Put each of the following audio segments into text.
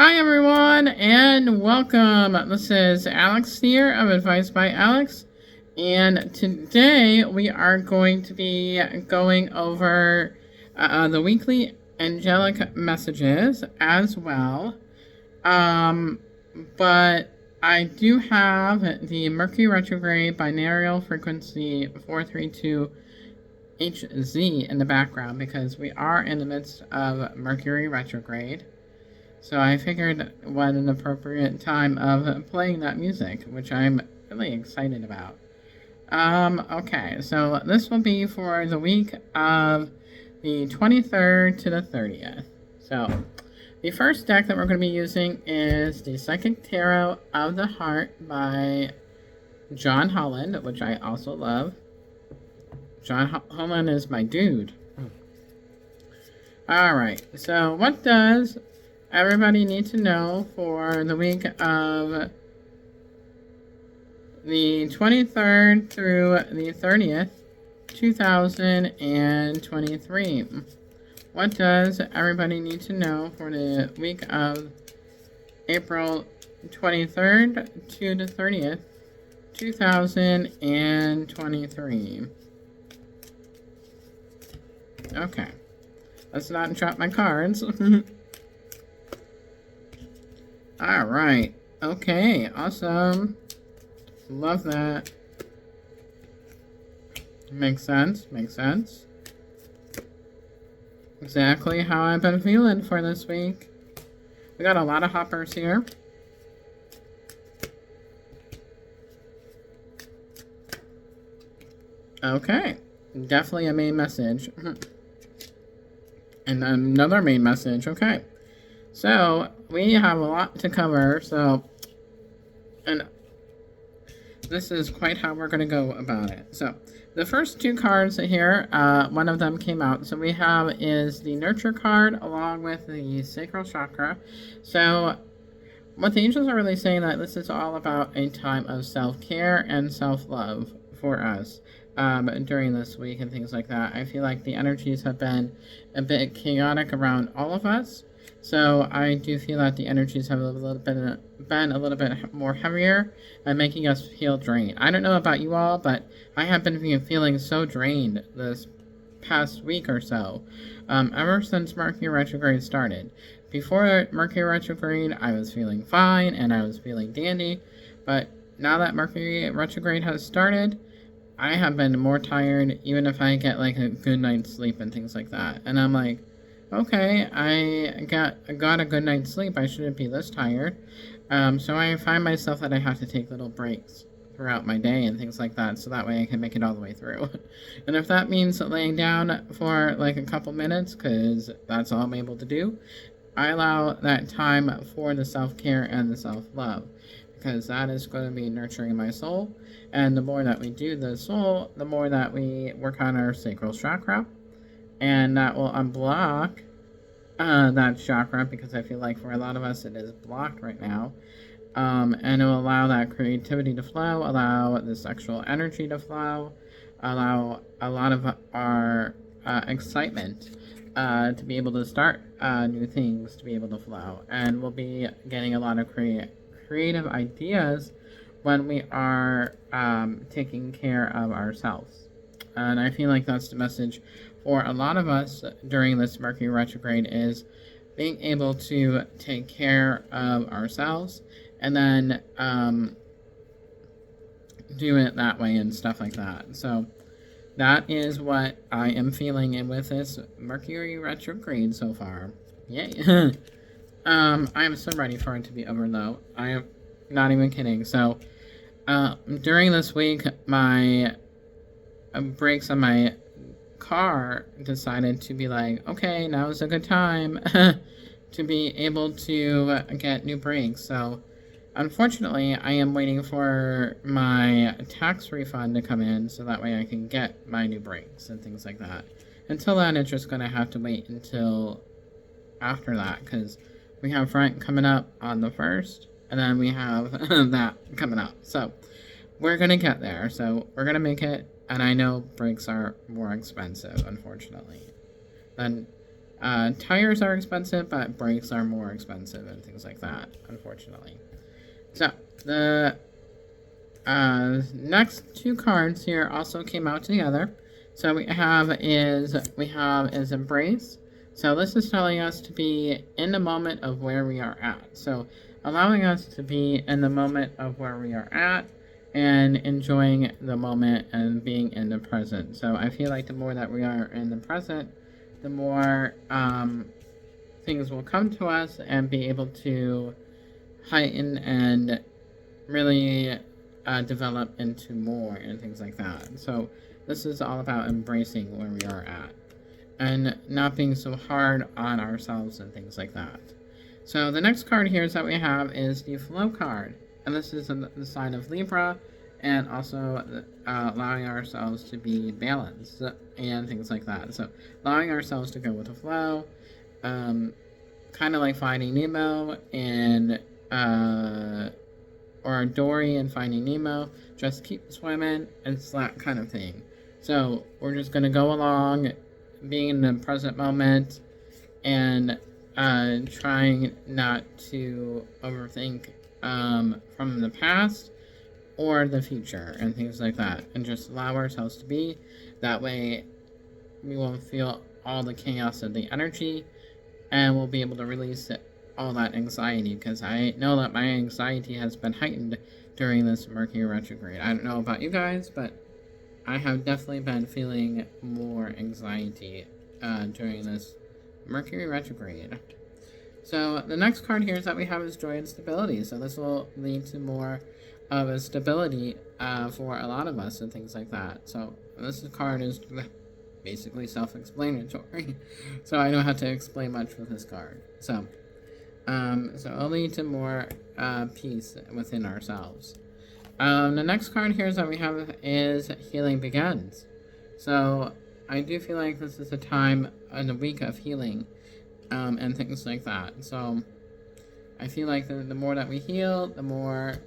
Hi everyone and welcome. This is Alex here of Advice by Alex, and today we are going to be going over the weekly angelic messages as well. But I do have the Mercury retrograde binarial frequency 432 HZ in the background because we are in the midst of Mercury retrograde. So I figured what an appropriate time of playing that music, which I'm really excited about. Okay, so this will be for the week of the 23rd to the 30th. So the first deck that we're going to be using is the Psychic Tarot of the Heart by John Holland, which I also love. John Holland is my dude. Alright, so what does everybody need to know for the week of the 23rd through the 30th, 2023? What does everybody need to know for the week of April 23rd to the 30th, 2023? Okay. Let's not drop my cards. Alright. Okay, awesome. Love that. Makes sense, makes sense. Exactly how I've been feeling for this week. We got a lot of hoppers here. Okay. Definitely a main message. And another main message. Okay. So, we have a lot to cover, and this is quite how we're going to go about it. So, the first two cards here, one of them came out. So, we have is the Nurture card along with the Sacral Chakra. So, what the angels are really saying that this is all about a time of self-care and self-love for us. During this week and things like that. I feel like the energies have been a bit chaotic around all of us. So I do feel that the energies have been a little bit more heavier and making us feel drained. I don't know about you all, but I have been feeling so drained this past week or so, ever since Mercury retrograde started. Before Mercury retrograde, I was feeling fine and I was feeling dandy, but now that Mercury retrograde has started, I have been more tired, even if I get like a good night's sleep and things like that. And I'm like, okay, I got a good night's sleep. I shouldn't be this tired. So I find myself that I have to take little breaks throughout my day and things like that, so that way I can make it all the way through. And if that means laying down for like a couple minutes, because that's all I'm able to do, I allow that time for the self-care and the self-love, because that is going to be nurturing my soul. And the more that we do the soul, the more that we work on our sacral chakra, and that will unblock that chakra, because I feel like for a lot of us it is blocked right now. And it will allow that creativity to flow, allow the sexual energy to flow, allow a lot of our excitement to be able to start new things to be able to flow. And we'll be getting a lot of creative ideas when we are taking care of ourselves. And I feel like that's the message for a lot of us during this Mercury retrograde, is being able to take care of ourselves and then do it that way and stuff like that. So that is what I am feeling in with this Mercury retrograde so far. Yay. I am so ready for it to be over, though. I am not even kidding. So during this week, my brakes on my car decided to be like, okay, now is a good time to be able to get new brakes. So unfortunately, I am waiting for my tax refund to come in so that way I can get my new brakes and things like that. Until then, it's just going to have to wait until after that, because we have rent coming up on the 1st, and then we have that coming up. So we're going to get there. So we're going to make it. And I know brakes are more expensive, unfortunately, than Tires are expensive, but brakes are more expensive and things like that, unfortunately. So, the next two cards here also came out together. So we have is embrace. So this is telling us to be in the moment of where we are at. So allowing us to be in the moment of where we are at and enjoying the moment and being in the present. So I feel like the more that we are in the present, the more things will come to us and be able to heighten and really develop into more and things like that. So this is all about embracing where we are at and not being so hard on ourselves and things like that. So the next card here is that we have is the flow card, and this is the sign of Libra, and also allowing ourselves to be balanced and things like that. So allowing ourselves to go with the flow, kind of like Finding Nemo and or Dory and Finding Nemo, just keep swimming. It's that kind of thing. So we're just gonna go along, being in the present moment, and trying not to overthink from the past or the future and things like that, and just allow ourselves to be. That way we won't feel all the chaos of the energy, and we'll be able to release all that anxiety, because I know that my anxiety has been heightened during this Mercury retrograde. I don't know about you guys, but I have definitely been feeling more anxiety during this Mercury retrograde. So the next card here is that we have is joy and stability. So this will lead to more of a stability for a lot of us and things like that. So this card is basically self-explanatory. So I don't have to explain much with this card. So it'll lead to more peace within ourselves. The next card here is that we have is Healing Begins. So I do feel like this is a time in the week of healing and things like that. So I feel like the more that we heal, the more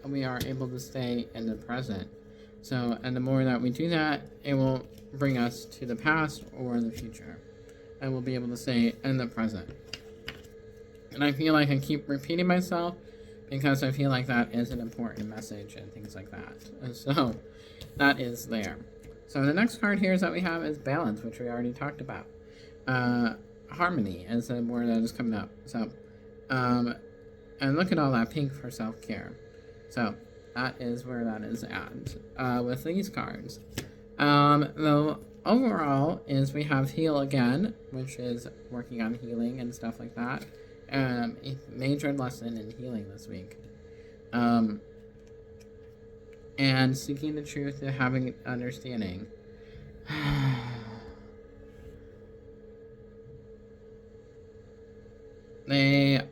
we are able to stay in the present. So, and the more that we do that, it will bring us to the past or the future. And we'll be able to stay in the present. And I feel like I keep repeating myself because I feel like that is an important message and things like that. And so that is there. So the next card here is that we have is balance, which we already talked about. Harmony is the word that is coming up. So, and look at all that pink for self-care. So that is where that is at with these cards. The overall is we have Heal Again, which is working on healing and stuff like that. A major lesson in healing this week. And seeking the truth and having understanding. The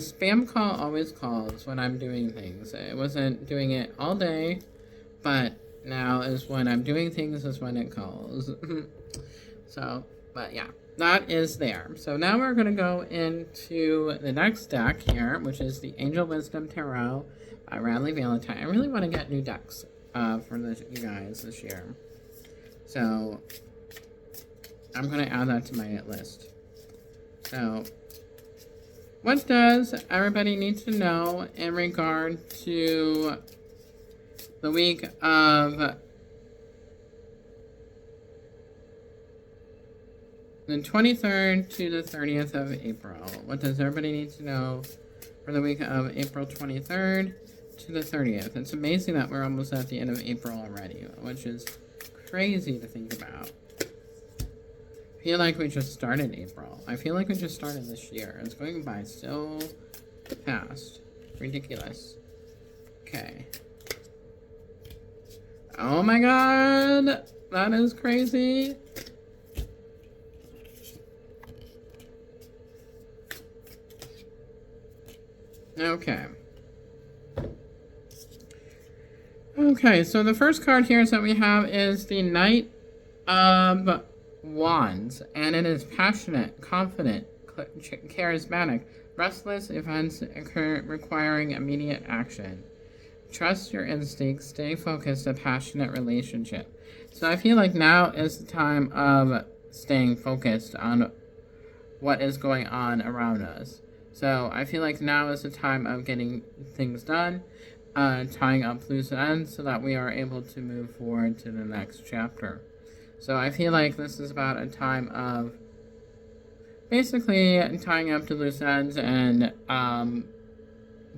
spam call always calls when I'm doing things. I wasn't doing it all day, but now is when I'm doing things is when it calls. So, but yeah, that is there. So now we're going to go into the next deck here, which is the Angel Wisdom Tarot by Radley Valentine. I really want to get new decks for you guys this year. So I'm going to add that to my list. So what does everybody need to know in regard to the week of the 23rd to the 30th of April? What does everybody need to know for the week of April 23rd to the 30th? It's amazing that we're almost at the end of April already, which is crazy to think about. I feel like we just started April. I feel like we just started this year. It's going by so fast. Ridiculous. Okay. Oh my god! That is crazy. Okay. Okay, so the first card here is that we have is the Knight of Wands, and it is passionate, confident, charismatic. Restless events occur requiring immediate action. Trust your instincts, stay focused, a passionate relationship. So I feel like now is the time of staying focused on what is going on around us. So I feel like now is the time of getting things done, tying up loose ends so that we are able to move forward to the next chapter. So I feel like this is about a time of basically tying up the loose ends and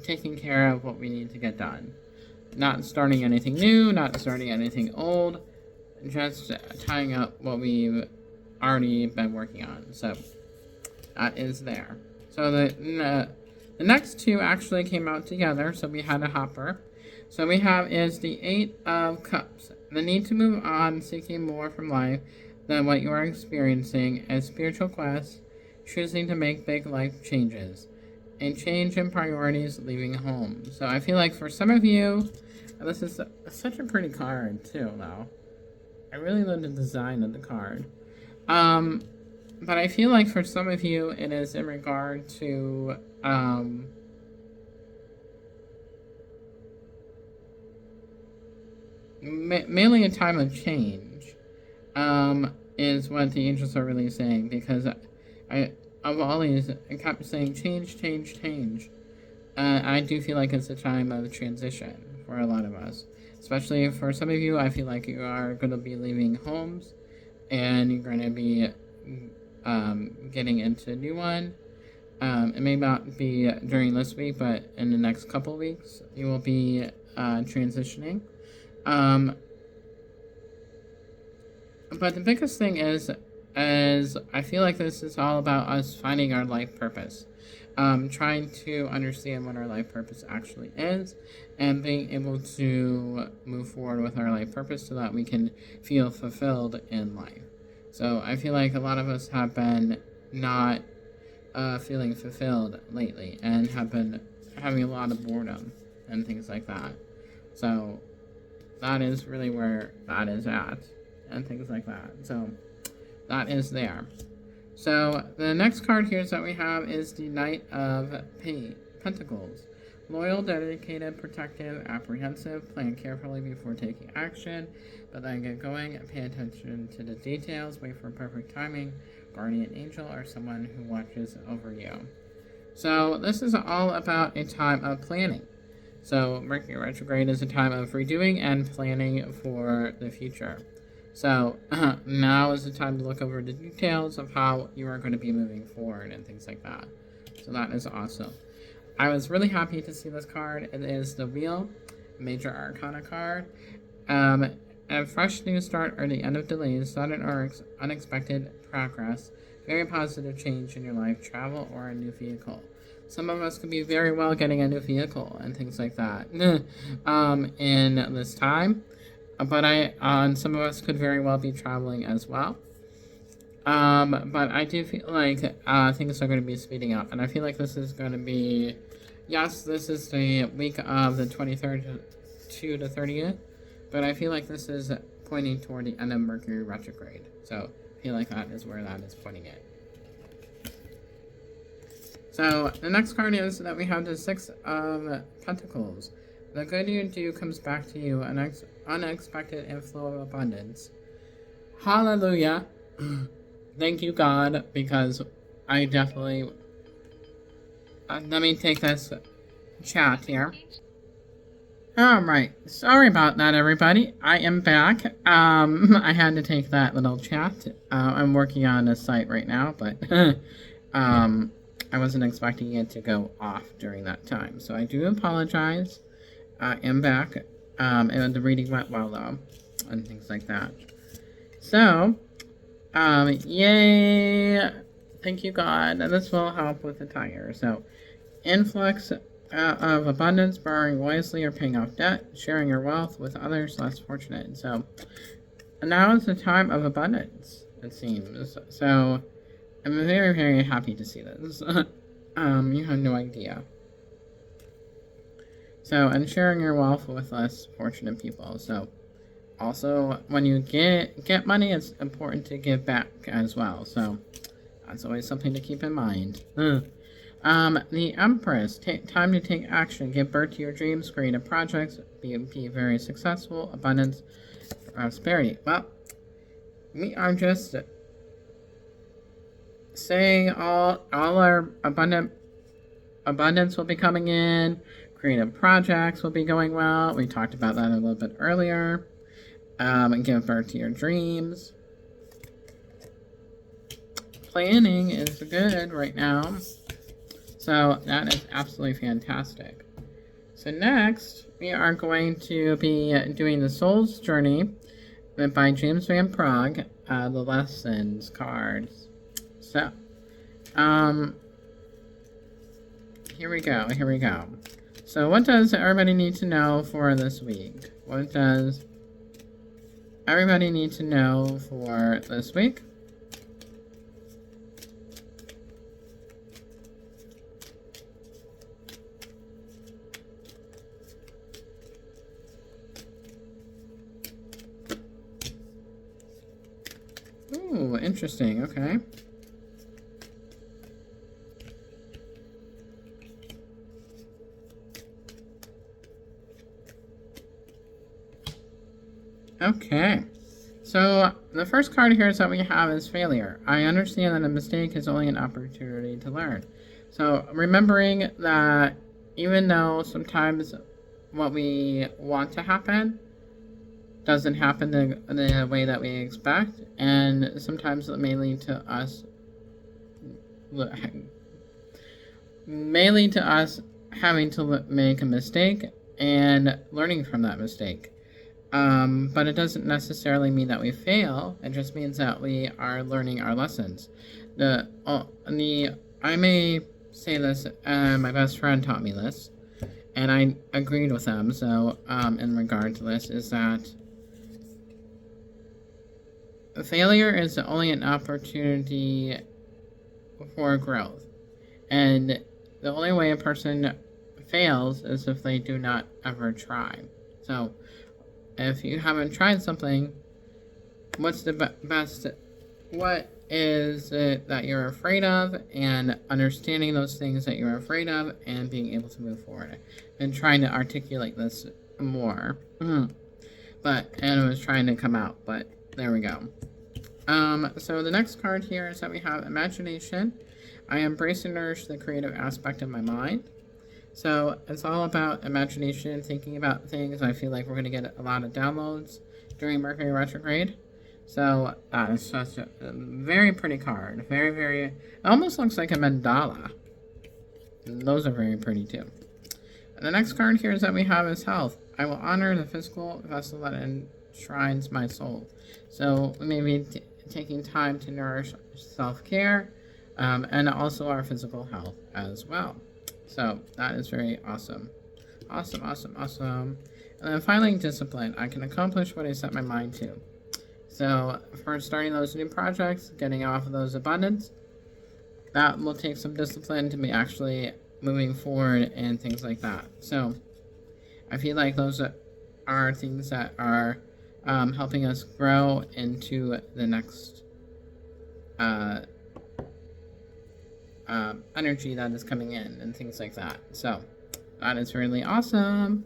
taking care of what we need to get done. Not starting anything new, not starting anything old, just tying up what we've already been working on. So that is there. So the next two actually came out together, so we had a hopper. So we have is the Eight of Cups. The need to move on, seeking more from life than what you are experiencing, a spiritual quest, choosing to make big life changes, a change in priorities, leaving home. So I feel like for some of you, this is such a pretty card too, though. I really love the design of the card. But I feel like for some of you, it is in regard to, mainly a time of change, is what the angels are really saying, because of all these, I kept saying change, change, change. I do feel like it's a time of transition for a lot of us. Especially for some of you, I feel like you are going to be leaving homes, and you're going to be getting into a new one. It may not be during this week, but in the next couple of weeks, you will be transitioning. But the biggest thing is I feel like this is all about us finding our life purpose. Trying to understand what our life purpose actually is, and being able to move forward with our life purpose so that we can feel fulfilled in life. So I feel like a lot of us have been not feeling fulfilled lately, and have been having a lot of boredom and things like that. So that is really where that is at, and things like that. So that is there. So the next card here that we have is the Knight of Pentacles. Loyal, dedicated, protective, apprehensive, plan carefully before taking action, but then get going, pay attention to the details, wait for perfect timing, guardian angel, or someone who watches over you. So this is all about a time of planning. So Mercury retrograde is a time of redoing and planning for the future. So now is the time to look over the details of how you are going to be moving forward and things like that. So that is awesome. I was really happy to see this card. It is the Wheel, Major Arcana card. A fresh new start or the end of delays, sudden or unexpected progress, very positive change in your life, travel, or a new vehicle. Some of us could be very well getting a new vehicle and things like that in this time. But some of us could very well be traveling as well. But I do feel like things are going to be speeding up, and I feel like this is going to be, yes, this is the week of the 23rd to the 30th, but I feel like this is pointing toward the end of Mercury retrograde. So I feel like that is where that is pointing it. So the next card is that we have the Six of Pentacles. The good you do comes back to you, an unexpected inflow of abundance. Hallelujah. Thank you, God, because I definitely... let me take this chat here. Alright, sorry about that, everybody. I am back. I had to take that little chat. I'm working on a site right now, but I wasn't expecting it to go off during that time. So I do apologize. I am back. And the reading went well, though, and things like that. So, yay! Thank you, God. This will help with the tire. So, influx of abundance, borrowing wisely or paying off debt, sharing your wealth with others less fortunate. So, now is the time of abundance, it seems. So, I'm very, very happy to see this. You have no idea. So, and sharing your wealth with less fortunate people. So, also, when you get money, it's important to give back as well. So, that's always something to keep in mind. The Empress. Time to take action. Give birth to your dreams. Creative projects. Be very successful. Abundance. Prosperity. Well, we are just saying all our abundance will be coming in. Creative projects will be going well. We talked about that a little bit earlier. And give birth to your dreams. Planning is good right now. So that is absolutely fantastic. So next, we are going to be doing the Soul's Journey by James Van Prague, the lessons cards. So, here we go. So what does everybody need to know for this week? What does everybody need to know for this week? Ooh, interesting. Okay. Okay. So the first card here is that we have is failure. I understand that a mistake is only an opportunity to learn. So remembering that even though sometimes what we want to happen doesn't happen the way that we expect, and sometimes it may lead to us having to make a mistake and learning from that mistake. But it doesn't necessarily mean that we fail. It just means that we are learning our lessons. I may say this, my best friend taught me this, and I agreed with them. So, in regard to this, is that failure is only an opportunity for growth. And the only way a person fails is if they do not ever try. So, if you haven't tried something, what's the best? What is it that you're afraid of? And understanding those things that you're afraid of and being able to move forward. And trying to articulate this more. And it was trying to come out, but there we go. So the next card here is that we have imagination. I embrace and nourish the creative aspect of my mind. So it's all about imagination, thinking about things. I feel like we're going to get a lot of downloads during Mercury retrograde. So that is such a very pretty card. Very, very, it almost looks like a mandala. And those are very pretty too. And the next card here is that we have is health. I will honor the physical vessel that enshrines my soul. So we may be taking time to nourish self-care and also our physical health as well. So that is very awesome. Awesome. And then finally, discipline. I can accomplish what I set my mind to. So for starting those new projects, getting off of those abundance, that will take some discipline to be actually moving forward and things like that. So I feel like those are things that are helping us grow into the next energy that is coming in and things like that. So that is really awesome.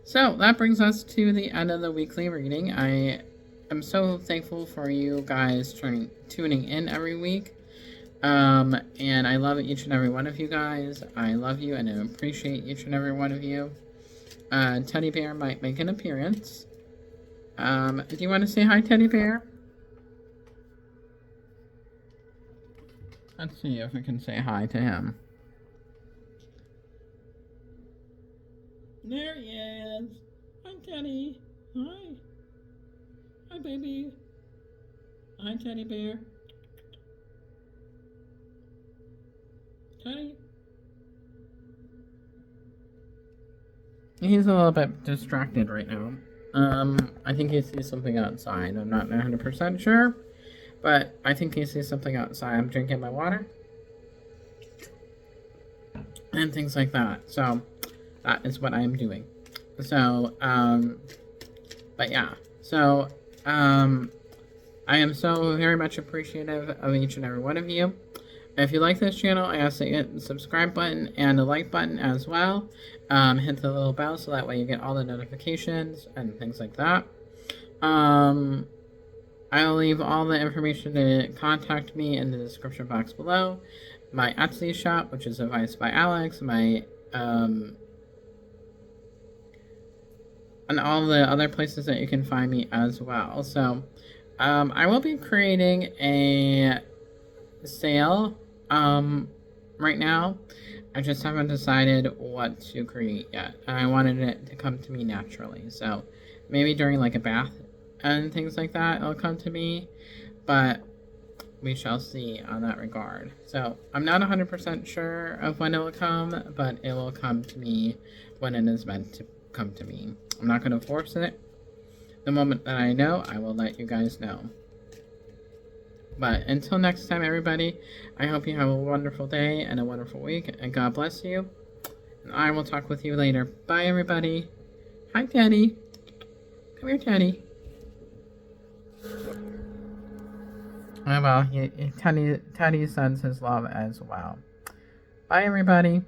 So that brings us to the end of the weekly reading. I am so thankful for you guys tuning in every week. And I love each and every one of you guys. I love you and I appreciate each and every one of you. Teddy Bear might make an appearance. Do you want to say hi, Teddy Bear? Let's see if we can say hi to him. There he is. Hi, Teddy. Hi. Hi, baby. Hi, Teddy Bear. Teddy. He's a little bit distracted right now. I think he sees something outside. I'm not 100% sure. But I think he sees something outside. I'm drinking my water. And things like that. So, that is what I am doing. So, but yeah. So, I am so very much appreciative of each and every one of you. If you like this channel, I ask that you hit the subscribe button and the like button as well. Hit the little bell so that way you get all the notifications and things like that. I'll leave all the information to contact me in the description box below. My Etsy shop, which is Advice by Alex, my and all the other places that you can find me as well. So I will be creating a sale right now. I just haven't decided what to create yet. I wanted it to come to me naturally. So maybe during like a bath and things like that, it'll come to me. But we shall see on that regard. So I'm not 100% sure of when it will come, but it will come to me when it is meant to come to me. I'm not going to force it. The moment that I know, I will let you guys know. But until next time, everybody, I hope you have a wonderful day and a wonderful week, and God bless you. And I will talk with you later. Bye, everybody. Hi, Teddy. Come here, Teddy. Oh, well, Teddy sends his love as well. Bye, everybody.